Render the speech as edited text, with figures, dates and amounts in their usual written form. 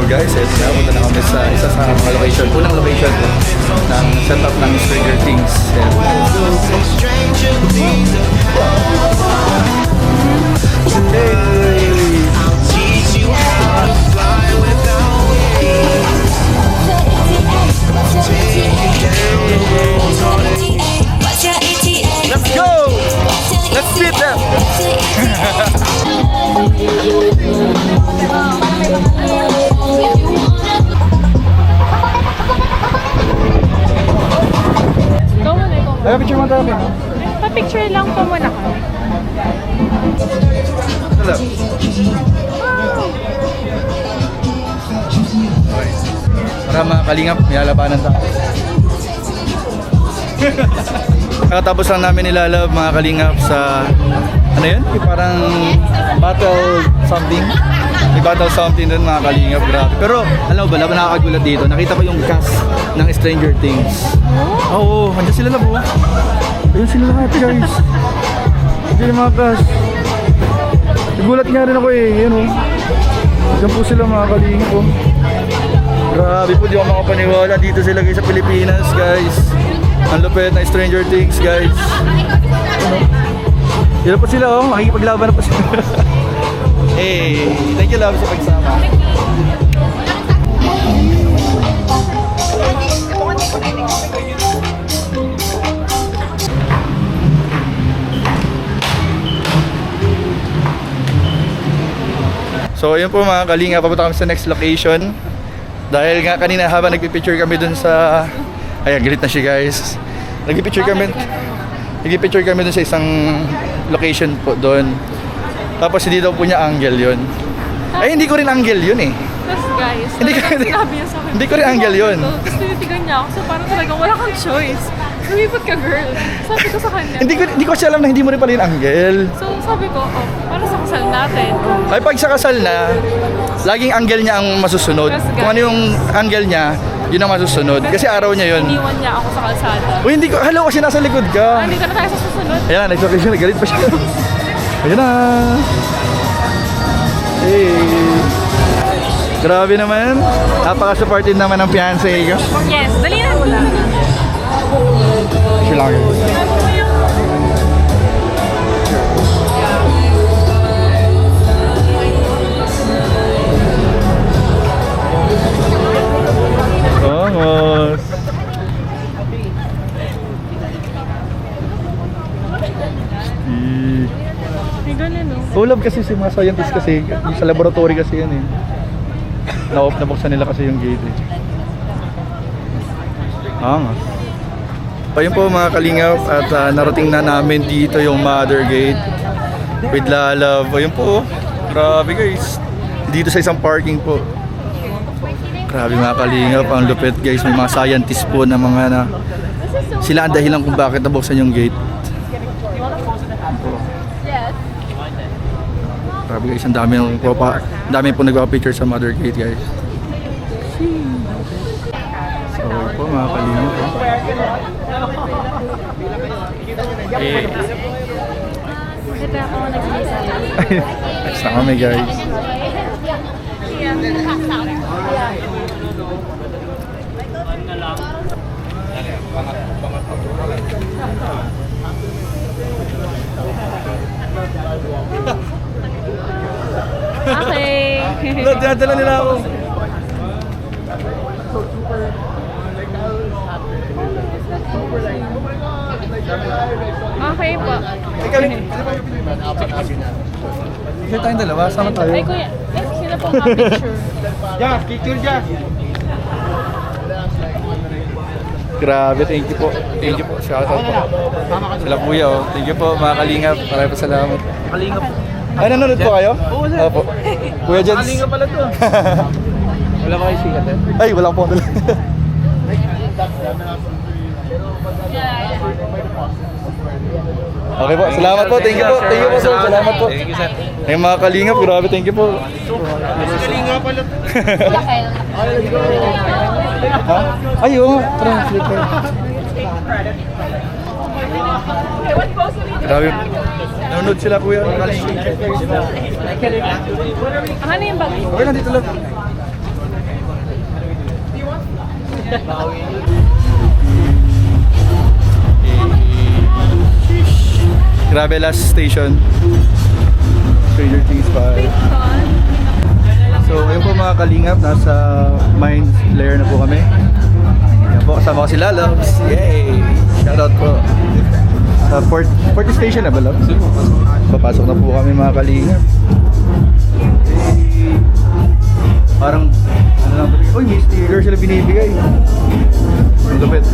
guys, punta na kami sa isa sa mga location. Unang location ng setup ng Stranger Things. Let's go! Let's beat them! Ay, picture mo tayo. Pa-picture lang po muna kami. Hello. Okay. Para mga kalingap, nilalabanan tayo. Kakatapos lang namin nilalab mga kalingap sa ano yun? Yung parang battle something. May battle something dun mga kalingap, grabe. Pero alam mo ba, laban nakakagulat dito. Nakita ko yung cast ng Stranger Things. Oo, andyan sila na buwa. Ayun sila lahat guys. Andyan yung mga cast. Nagulat nga rin ako eh, yun o. Diyan po sila mga kalingap o. Grabe po, di ako makapaniwala. Dito sila guys sa Pilipinas guys. Ang lupit na Stranger Things guys. Ano? Dito pa sila oh, makikipaglaban na pa sila. Hey, thank you love sa pagsama. So ayun po mga kalinga, papunta kami sa next location. Dahil nga kanina habang nagpipicture kami dun sa... Ayan, galit na siya guys. Nagpipicture kami dun sa isang location po doon. Tapos hindi daw po niya angle yun. Ay, hindi ko rin angle yun eh. Tapos guys, Hindi ko- sinabi niya sa akin. hindi ko rin angle yun. Tapos tinitigan niya ako. So parang talagang wala kang choice. Lumipot ka girl. Sabi ko sa kanya. Hindi ko siya alam na hindi mo rin pala yung angle. So sabi ko, oh, para sa kasal natin. Ay, pag sa kasal na, laging angle niya ang masusunod. Kung ano yung angle niya, yun ang masusunod. Kasi araw niya yun. Iniwan niya ako sa kalsada. Uy, hindi ko, hello kasi nasa likod ka. Hindi ka na tayo sa susunod. Ayan na, next location, galit pa siya. Ayan na. Hey. Grabe naman. Napaka-supportive naman ng fiancé ko. Yes, dali na. Siya lang. Vamos. May ganun no. Ulab kasi si mga scientists kasi, yung sa laboratory kasi yan eh. Nabuksan nila kasi yung gate eh. Angas. Ayun po mga kalingap at narating na namin dito yung mother gate with Lalav. Ayun po, grabe guys. Dito sa isang parking po. Grabe mga kalingap, ang lupit guys. May mga scientists po na mga na sila ang dahilan kung bakit nabuksan yung gate. Grabe guys, ang dami po nagpapicture sa mother gate guys. So ayun po mga kalingap po. Ito ako nag-iisa. Next na kami guys. Okay. Dinadala nila ako. Okay po. Ikaw, Kasi tayong dalawa, sama tayo. Ay kuya, sino po ka-picture? Jazz, picture Jazz! Grabe, thank you po. Thank you po. Shoutout po. Sila kuya oh. Thank you po mga kalingap. Maraming po salamat. Kalingap. Ay, nanonood po kayo? Oo, sir. Opo. Kuya Jens. Kalingap pala to. Wala ko kayo sikat eh. Ay, wala po dala. Okay po, salamat po. Thank you po. Thank you po sir. Salamat po. Thank you sir. Ay mga kalingap, grabe. Thank you po. Kalingap pala to. Ha? Ay, oo. Translator. Grabe. Nanonood sila kuya. Kalingap. Ano yung bag? Okay lang dito lang. Grabe, last station. Stranger Things 5. So, ayun po mga kalingap, nasa Mines Lair na po kami. Yan po, kasama ko si Lalabs. Yay! Shoutout po. Sa fourth station na ba, Labs? Papasok na po kami mga kalingap. Parang, ano lang, uy, may sticker sila binibigay. Ang lupit.